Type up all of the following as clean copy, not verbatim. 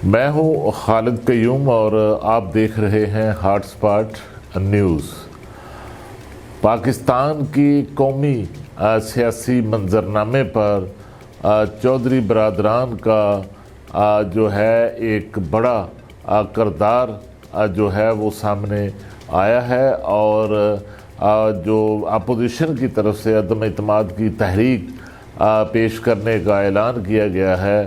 میں ہوں خالد قیوم اور آپ دیکھ رہے ہیں ہاٹ سپاٹ نیوز۔ پاکستان کی قومی سیاسی منظرنامے پر چودھری برادران کا جو ہے ایک بڑا کردار جو ہے وہ سامنے آیا ہے، اور جو اپوزیشن کی طرف سے عدم اعتماد کی تحریک پیش کرنے کا اعلان کیا گیا ہے،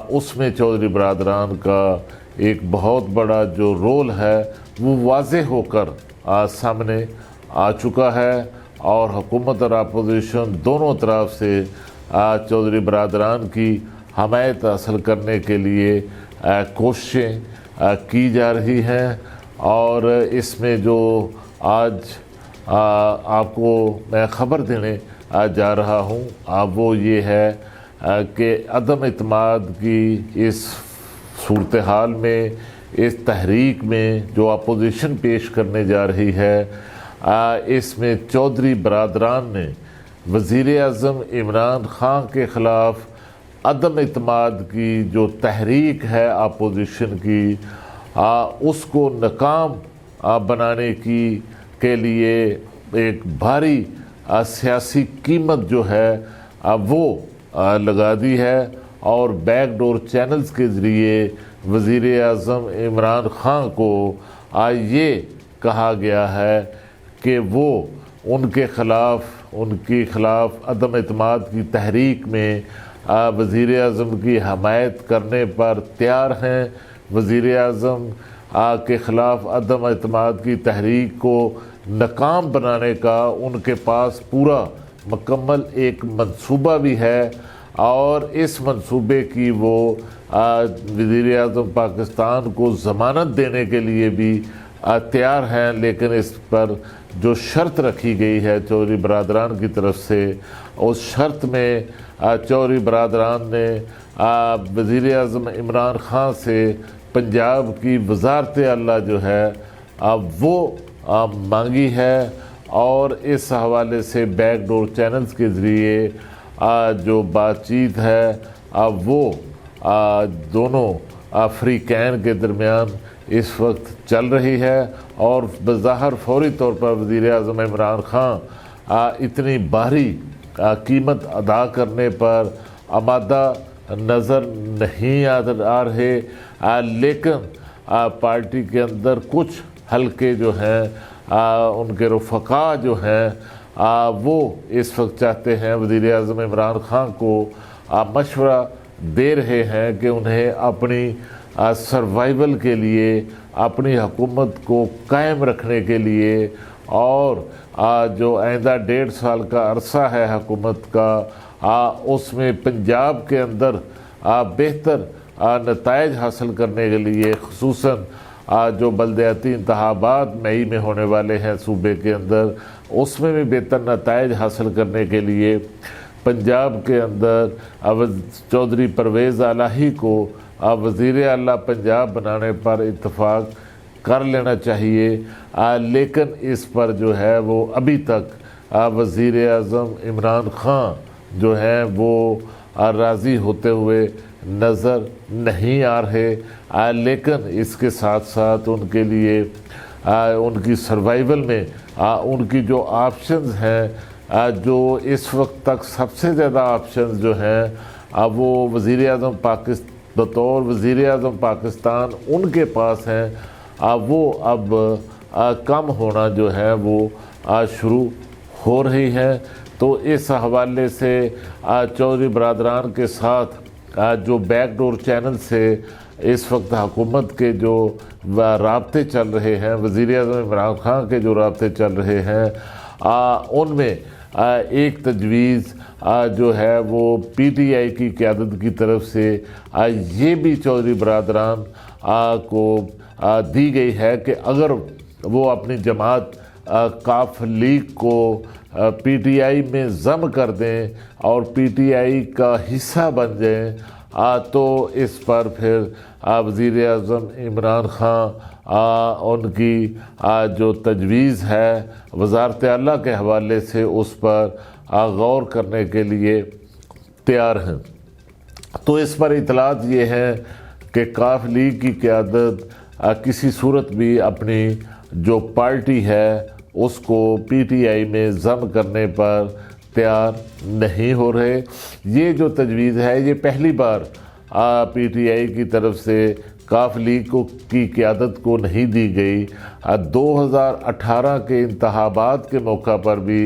اس میں چودھری برادران کا ایک بہت بڑا جو رول ہے وہ واضح ہو کر سامنے آ چکا ہے، اور حکومت اور اپوزیشن دونوں طرف سے چودھری برادران کی حمایت حاصل کرنے کے لیے کوششیں کی جا رہی ہیں۔ اور اس میں جو آج آپ کو میں خبر دینے جا رہا ہوں وہ یہ ہے کہ عدم اعتماد کی اس صورتحال میں، اس تحریک میں جو اپوزیشن پیش کرنے جا رہی ہے، اس میں چودھری برادران نے وزیر اعظم عمران خان کے خلاف عدم اعتماد کی جو تحریک ہے اپوزیشن کی، اس کو ناکام بنانے کے لیے ایک بھاری سیاسی قیمت جو ہے وہ لگا دی ہے، اور بیک ڈور چینلز کے ذریعے وزیر اعظم عمران خان کو یہ کہا گیا ہے کہ وہ ان کے خلاف عدم اعتماد کی تحریک میں وزیر اعظم کی حمایت کرنے پر تیار ہیں۔ وزیر اعظم کے خلاف عدم اعتماد کی تحریک کو ناکام بنانے کا ان کے پاس پورا مکمل ایک منصوبہ بھی ہے، اور اس منصوبے کی وہ وزیر اعظم پاکستان کو ضمانت دینے کے لیے بھی تیار ہیں، لیکن اس پر جو شرط رکھی گئی ہے چودھری برادران کی طرف سے، اس شرط میں چودھری برادران نے وزیر اعظم عمران خان سے پنجاب کی وزارت اعلیٰ جو ہے وہ مانگی ہے، اور اس حوالے سے بیک ڈور چینلز کے ذریعے جو بات چیت ہے وہ دونوں فریقین کے درمیان اس وقت چل رہی ہے، اور بظاہر فوری طور پر وزیر اعظم عمران خان اتنی بھاری قیمت ادا کرنے پر آمادہ نظر نہیں آ رہے، لیکن پارٹی کے اندر کچھ حلقے جو ہیں، ان کے رفقا جو ہیں وہ اس وقت چاہتے ہیں، وزیر اعظم عمران خان کو مشورہ دے رہے ہیں کہ انہیں اپنی سروائیول کے لیے، اپنی حکومت کو قائم رکھنے کے لیے، اور جو آئندہ 1.5 سال کا عرصہ ہے حکومت کا، اس میں پنجاب کے اندر بہتر نتائج حاصل کرنے کے لیے، خصوصاً جو بلدیاتی انتخابات مئی میں ہونے والے ہیں صوبے کے اندر، اس میں بھی بہتر نتائج حاصل کرنے کے لیے پنجاب کے اندر چودھری پرویز الہی کو وزیر اعلیٰ پنجاب بنانے پر اتفاق کر لینا چاہیے، لیکن اس پر جو ہے وہ ابھی تک وزیر اعظم عمران خان جو ہیں وہ راضی ہوتے ہوئے نظر نہیں آ رہے، لیکن اس کے ساتھ ساتھ ان کے لیے ان کی سروائیول میں ان کی جو آپشنز ہیں، جو اس وقت تک سب سے زیادہ آپشنز جو ہیں وہ وزیر اعظم بطور وزیر اعظم پاکستان ان کے پاس ہیں، وہ اب کم ہونا جو ہے وہ شروع ہو رہی ہیں۔ تو اس حوالے سے چودھری برادران کے ساتھ جو بیک ڈور چینل سے اس وقت حکومت کے جو رابطے چل رہے ہیں، وزیر اعظم عمران خان کے جو رابطے چل رہے ہیں، ان میں ایک تجویز جو ہے وہ پی ٹی آئی کی قیادت کی طرف سے یہ بھی چودھری برادران کو دی گئی ہے کہ اگر وہ اپنی جماعت کاف لیگ کو پی ٹی آئی میں ضم کر دیں اور پی ٹی آئی کا حصہ بن جائیں، تو اس پر پھر وزیر اعظم عمران خان ان کی جو تجویز ہے وزارت اعلیٰ کے حوالے سے اس پر غور کرنے کے لیے تیار ہیں۔ تو اس پر اطلاعات یہ ہیں کہ काफ लीग की क़यादत किसी सूरत भी अपनी जो पार्टी है उसको PTI में ज़म करने पर तैयार नहीं हो रहे। ये जो तजवीज़ है ये पहली बार PTI की तरफ से काफ लीग की क़यादत को नहीं दी गई। 2018 के इंतखाबात के मौका पर भी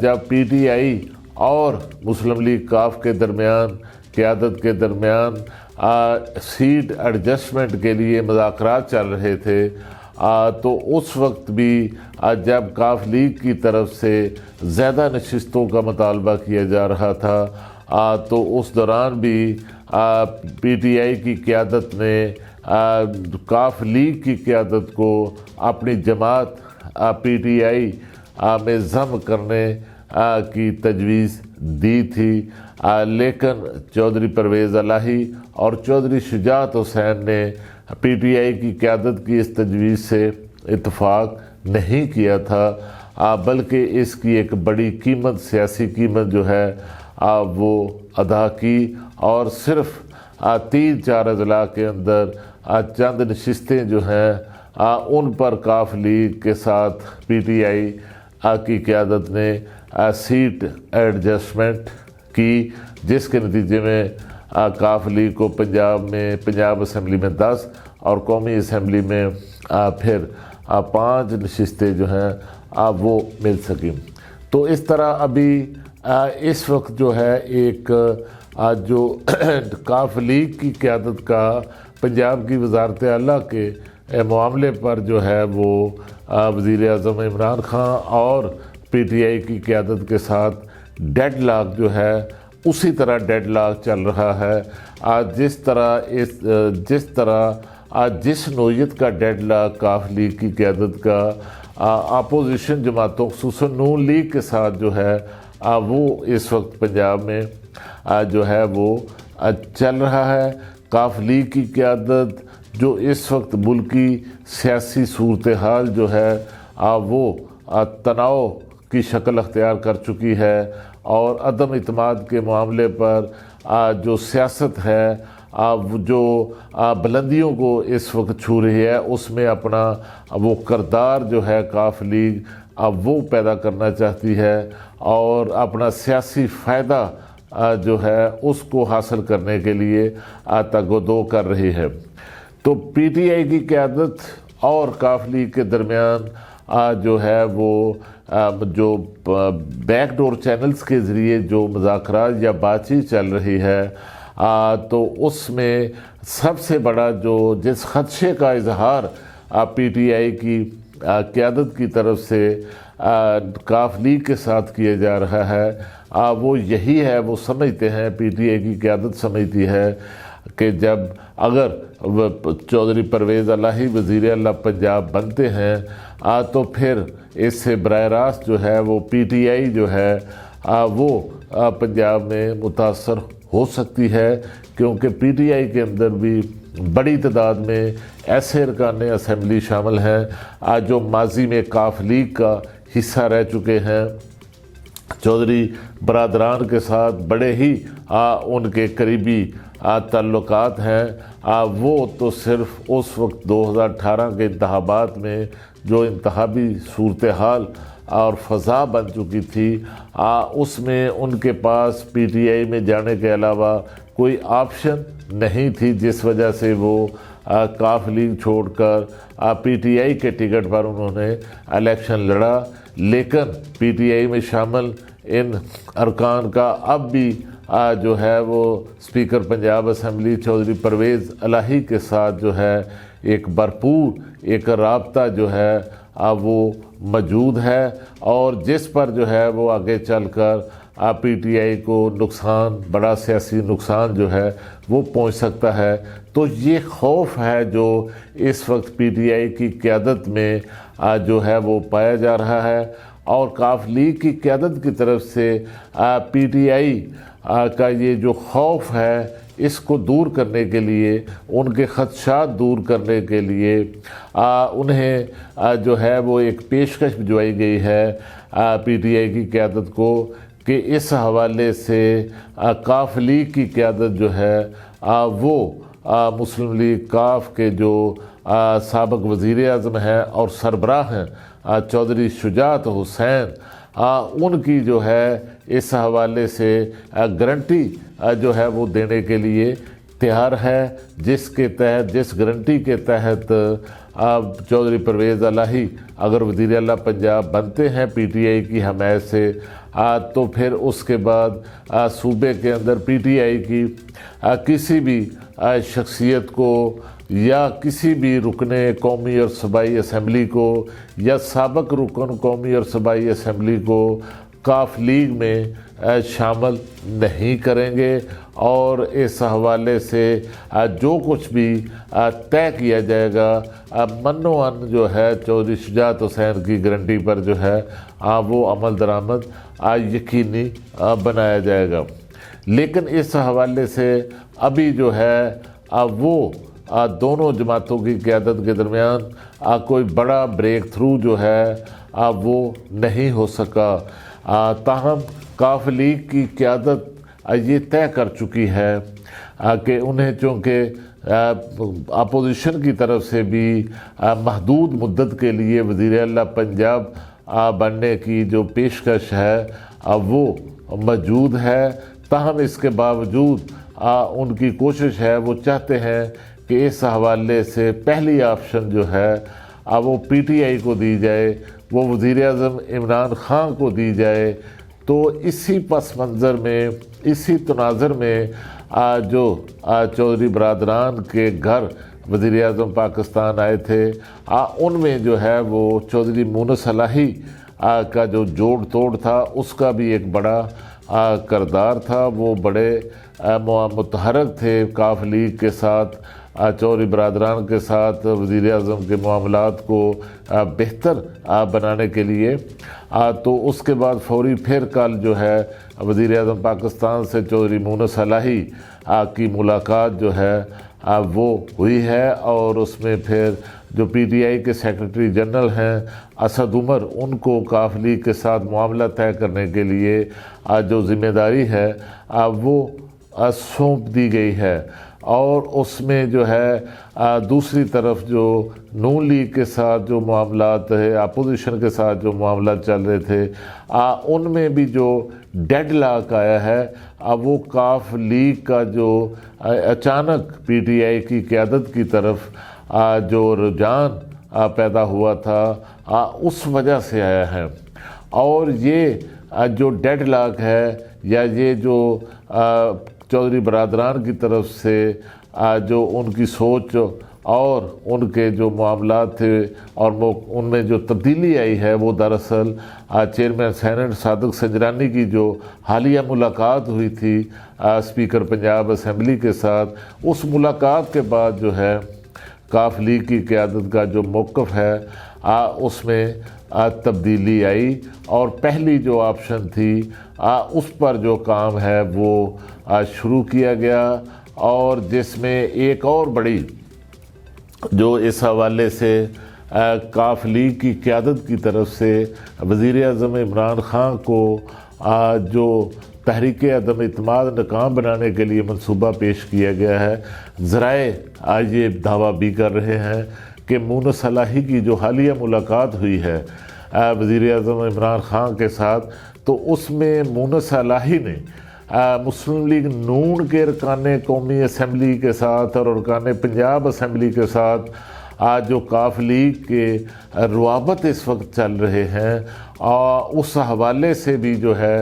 जब PTI और मुस्लिम लीग काफ के दरमियान क़यादत के दरमियान सीट एडजस्टमेंट के लिए मुज़ाकरात चल रहे थे, तो उस वक्त भी जब काफ लीग की तरफ से ज़्यादा नशिस्तों का मुतालबा किया जा रहा था, तो उस दौरान भी PTI की क़यादत ने काफ लीग की क़यादत को अपनी जमात PTI में ज़म करने की तजवीज़ दी थी, लेकिन चौधरी परवेज़ इलाही और चौधरी शुजात हुसैन ने PTI की क़यादत की इस तजवीज़ से इत्तफ़ाक नहीं किया था, बल्कि इसकी एक बड़ी कीमत, सियासी कीमत जो है वो अदा की और सिर्फ 3-4 अज़ला के अंदर चंद नशिस्तें जो हैं उन पर काफ लीग के साथ PTI की क़यादत ने सीट एडजस्टमेंट की, जिसके नतीजे में काफ लीग को पंजाब असम्बली में 10 और कौमी असम्बली में फिर 5 नशिस्तें जो हैं वो मिल सकें। तो इस तरह अभी इस वक्त जो है एक जो काफ लीग की क़यादत का पंजाब की वज़ारत आला के मामले पर जो है वो वज़ीर आज़म इमरान खान और PTI की क़यादत के साथ डेडलॉक जो है उसी तरह डेडलॉक चल रहा है। जिस नोयत का डेडलॉक काफ लीग की क़यादत का अपोजिशन जमातों खुसूसन नून लीग के साथ जो है वो इस वक्त पंजाब में जो है वो चल रहा है। काफ लीग की क़यादत जो इस वक्त मुल्की सियासी सूरत हाल जो है वो तनाव की शक्ल अख्तियार कर चुकी है और अदम इत्माद के मामले पर जो सियासत है जो बुलंदियों को इस वक्त छू रही है, उसमें अपना वो किरदार जो है काफ लीग वो पैदा करना चाहती है और अपना सियासी फ़ायदा जो है उसको हासिल करने के लिए तगोदो कर रही है। तो PTI की क़यादत और काफ लीग के दरमियान जो है वो जो बैकडोर चैनल्स के ज़रिए जो मुज़ाकरात या बातचीत चल रही है, तो उसमें सबसे बड़ा जो जिस खदशे का इजहार PTI की क़यादत की तरफ से काफ लीग के साथ किया जा रहा है वो यही है, वो समझते हैं, PTI की क़यादत समझती है कि जब अगर चौधरी परवेज़ इलाही वज़ीर आला पंजाब बनते हैं तो फिर इससे बराह रास्त जो है वो PTI जो है वो पंजाब में मुतासर हो सकती है, क्योंकि PTI के अंदर भी बड़ी तादाद में ऐसे अरकान असम्बली शामिल हैं जो माजी में काफ लीग का हिस्सा रह चुके हैं। चौधरी बरादरान के साथ बड़े ही उनके करीबी ताल्लुकात हैं। वो तो सिर्फ उस वक्त 2018 के इंतखाबात में जो इंतखाबी सूरत हाल और फ़ज़ा बन चुकी थी, उसमें उनके पास PTI में जाने के अलावा कोई ऑप्शन नहीं थी, जिस वजह से वो काफ लीग छोड़कर PTI के टिकट पर उन्होंने इलेक्शन लड़ा। लेकिन PTI में शामिल इन अरकान का अब भी जो है वो स्पीकर पंजाब असम्बली चौधरी परवेज़ इलाही के साथ जो है एक भरपूर एक राब्ता जो है वो मौजूद है और जिस पर जो है वो आगे चलकर PTI को नुकसान, बड़ा सियासी नुकसान जो है वो पहुंच सकता है। तो ये खौफ है जो इस वक्त PTI की क़यादत में जो है वो पाया जा रहा है और काफ लीग की क़यादत की तरफ से PTI का ये जो खौफ है इसको दूर करने के लिए, उनके खदशात दूर करने के लिए उन्हें जो है वो एक पेशकश भिजवाई गई है PTI की क़यादत को कि इस हवाले से काफ लीग की क़यादत जो है वो मुस्लिम लीग काफ के जो साबिक वज़ीर आज़म हैं और सरबराह हैं चौधरी शुजात हुसैन, उनकी जो है इस हवाले से गारंटी जो है वो देने के लिए तैयार है, जिसके तहत जिस गारंटी के तहत चौधरी परवेज़ इलाही अगर वज़ीर आला पंजाब बनते हैं पीटीआई की हमायत से, तो फिर उसके बाद सूबे के अंदर पीटीआई की किसी भी शख्सियत को या किसी भी रुकने कौमी और सूबाई असम्बली को या साबिक रुकन कौमी और सूबाई असम्बली को काफ लीग में शामिल नहीं करेंगे। और इस हवाले से जो कुछ भी तय किया जाएगा मनो-अन जो है चौधरी शुजात हुसैन की गारंटी पर जो है वो अमल दरामद यकीनी बनाया जाएगा। लेकिन इस हवाले से अभी जो है वो दोनों जमातों की क़यादत के दरमियान कोई बड़ा ब्रेक थ्रू जो है वो नहीं हो सका। ताहम काफ लीग की क़यादत ये तय कर चुकी है कि उन्हें चूँकि अपोजिशन की तरफ से भी महदूद मुद्दत के लिए वज़ीर आला पंजाब बनने की जो पेशकश है वो मौजूद है। ताहम इसके बावजूद उनकी कोशिश है, वो चाहते हैं कि इस हवाले से पहली ऑप्शन जो है वो पीटीआई को दी जाए, वो वज़ीर आज़म इमरान खान को दी जाए। तो इसी पस मंज़र में, इसी तनाज़र में जो चौधरी बरादरान के घर वज़ीर आज़म पाकिस्तान आए थे उनमें जो है वो चौधरी मूनस इलाही का जो जोड़ तोड़ था उसका भी एक बड़ा किरदार था। वो बड़े मुतहरक थे काफ लीग के साथ, चौधरी बरादरान के साथ वज़ीर आज़म के मामलात को बेहतर बनाने के लिए। तो उसके बाद फौरी फिर कल जो है वज़ीर आज़म पाकिस्तान से चौधरी मूनस इलाही की मुलाकात जो है वो हुई है और उसमें फिर जो पीटीआई के सेक्रेटरी जनरल हैं असद उमर, उनको काफ लीग के साथ मामला तय करने के लिए जो ज़िम्मेदारी है वो सौंप दी गई है। और उसमें जो है दूसरी तरफ जो नून लीग के साथ जो मामलात है, अपोजिशन के साथ जो मामला चल रहे थे उनमें भी जो डेडलॉक आया है वो काफ लीग का जो अचानक पीटीआई की क़यादत की तरफ जो रुझान पैदा हुआ था उस वजह से आया है। और ये जो डेडलॉक है या ये जो चौधरी बरादरान की तरफ से जो उनकी सोच और उनके जो मामलात थे और वो उनमें जो तब्दीली आई है वो दरअसल चेयरमैन सेनेट सादिक संजरानी की जो हालिया मुलाकात हुई थी स्पीकर पंजाब असम्बली के साथ, उस मुलाकात के बाद जो है काफ लीग की क़यादत का जो मौक़िफ़ है उसमें तब्दीली आई और पहली जो ऑप्शन थी उस पर जो काम है वो शुरू किया गया। और जिसमें एक और बड़ी जो इस हवाले से काफ लीग की क़यादत की तरफ से वज़ीर आज़म इमरान खान को जो तहरीक अदम इत्माद नाकाम बनाने के लिए मंसूबा पेश किया गया है। ज़राए आज ये दावा भी कर रहे हैं कि मूनस इलाही की जो हालिया मुलाकात हुई है वज़ीर आज़म इमरान खान के साथ, तो उसमें मूनस इलाही ने मुस्लिम लीग नून के अरकान कौमी असम्बली के साथ और अरकान पंजाब असम्बली के साथ आज जो काफ लीग के रवाबत इस वक्त चल रहे हैं उस हवाले से भी जो है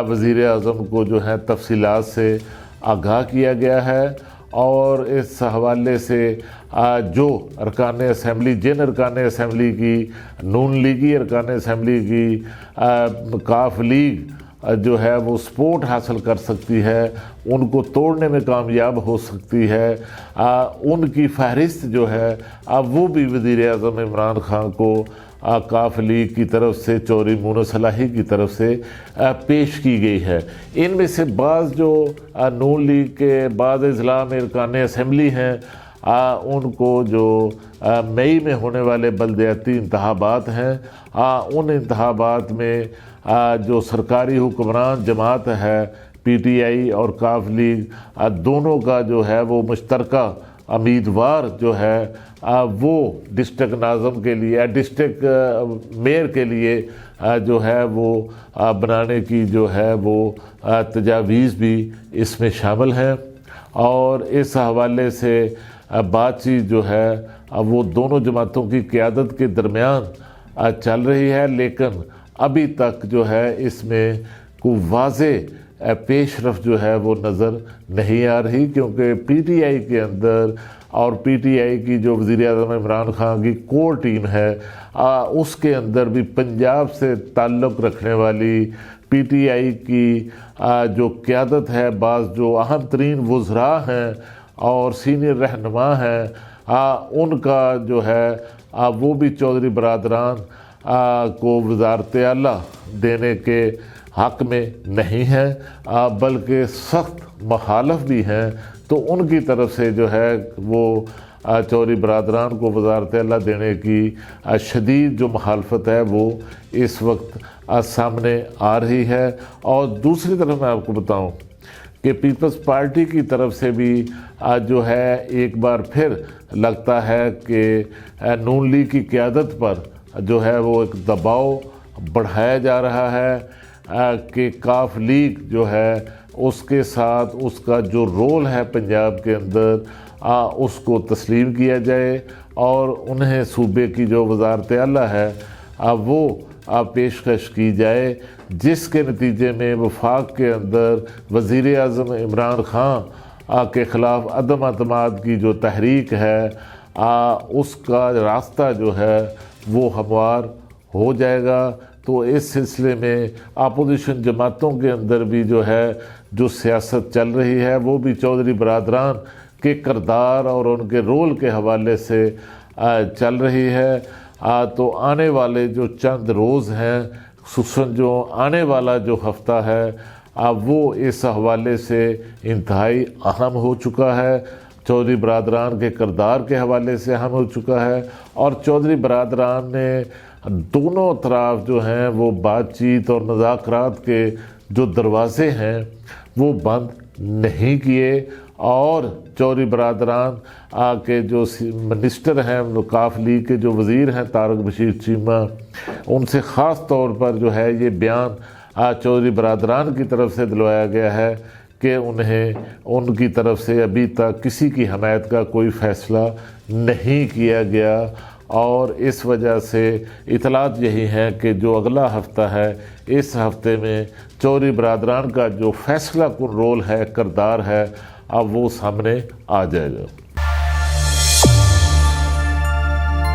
वज़ीर आज़म को जो है तफसीलात से आगाह किया गया है। और इस हवाले से जो अरकान असम्बली, जिन अरकान असम्बली की नून लीगी अरकान असम्बली की काफ लीग जो है वो सपोर्ट हासिल कर सकती है, उनको तोड़ने में कामयाब हो सकती है, उनकी फहरिस्त जो है वो भी वज़ीर आज़म इमरान खान को काफ लीग की तरफ से चौधरी मूनस इलाही की तरफ से पेश की गई है। इनमें से बाज़ जो नून लीग के बाज़ अज़ला में अरकान असम्बली हैं उनको जो मई में होने वाले बलदियाती इंतखाबात हैं उन इंतखाबात में जो सरकारी हुक्मरान जमात है پی ٹی آئی اور کاف لیگ دونوں کا جو ہے وہ مشترکہ امیدوار جو ہے وہ ڈسٹرکٹ ناظم کے لیے ڈسٹرکٹ میئر کے لیے جو ہے وہ بنانے کی جو ہے وہ تجاویز بھی اس میں شامل ہیں، اور اس حوالے سے بات چیت جو ہے وہ دونوں جماعتوں کی قیادت کے درمیان چل رہی ہے، لیکن ابھی تک جو ہے اس میں کوئی واضح پیش رفت جو ہے وہ نظر نہیں آ رہی، کیونکہ پی ٹی آئی کے اندر اور پی ٹی آئی کی جو وزیر اعظم عمران خان کی کور ٹیم ہے اس کے اندر بھی پنجاب سے تعلق رکھنے والی پی ٹی آئی کی جو قیادت ہے، بعض جو اہم ترین وزراء ہیں اور سینئر رہنما ہیں ان کا جو ہے وہ بھی چودھری برادران کو وزارت اعلیٰ دینے کے حق میں نہیں ہیں، بلکہ سخت مخالف بھی ہیں، تو ان کی طرف سے جو ہے وہ چودھری برادران کو وزارت اعلیٰ دینے کی شدید جو مخالفت ہے وہ اس وقت سامنے آ رہی ہے۔ اور دوسری طرف میں آپ کو بتاؤں کہ پیپلز پارٹی کی طرف سے بھی جو ہے ایک بار پھر لگتا ہے کہ نون لیگ کی قیادت پر جو ہے وہ ایک دباؤ بڑھایا جا رہا ہے کہ کاف لیگ جو ہے اس کے ساتھ اس کا جو رول ہے پنجاب کے اندر اس کو تسلیم کیا جائے اور انہیں صوبے کی جو وزارت اعلیٰ ہے وہ پیشکش کی جائے، جس کے نتیجے میں وفاق کے اندر وزیر اعظم عمران خان کے خلاف عدم اعتماد کی جو تحریک ہے اس کا راستہ جو ہے وہ ہموار ہو جائے گا۔ تو اس سلسلے میں اپوزیشن جماعتوں کے اندر بھی جو ہے جو سیاست چل رہی ہے وہ بھی چودھری برادران کے کردار اور ان کے رول کے حوالے سے چل رہی ہے۔ تو آنے والے جو چند روز ہیں، خصوصاً جو آنے والا جو ہفتہ ہے وہ اس حوالے سے انتہائی اہم ہو چکا ہے، چودھری برادران کے کردار کے حوالے سے اہم ہو چکا ہے، اور چودھری برادران نے دونوں اطراف جو ہیں وہ بات چیت اور مذاکرات کے جو دروازے ہیں وہ بند نہیں کیے، اور چودھری برادران کے جو منسٹر ہیں کاف لیگ کے جو وزیر ہیں طارق بشیر چیمہ، ان سے خاص طور پر جو ہے یہ بیان چودھری برادران کی طرف سے دلوایا گیا ہے کہ انہیں ان کی طرف سے ابھی تک کسی کی حمایت کا کوئی فیصلہ نہیں کیا گیا، اور اس وجہ سے اطلاعات یہی ہیں کہ جو اگلا ہفتہ ہے اس ہفتے میں چودھری برادران کا جو فیصلہ کن رول ہے، کردار ہے، اب وہ سامنے آ جائے گا۔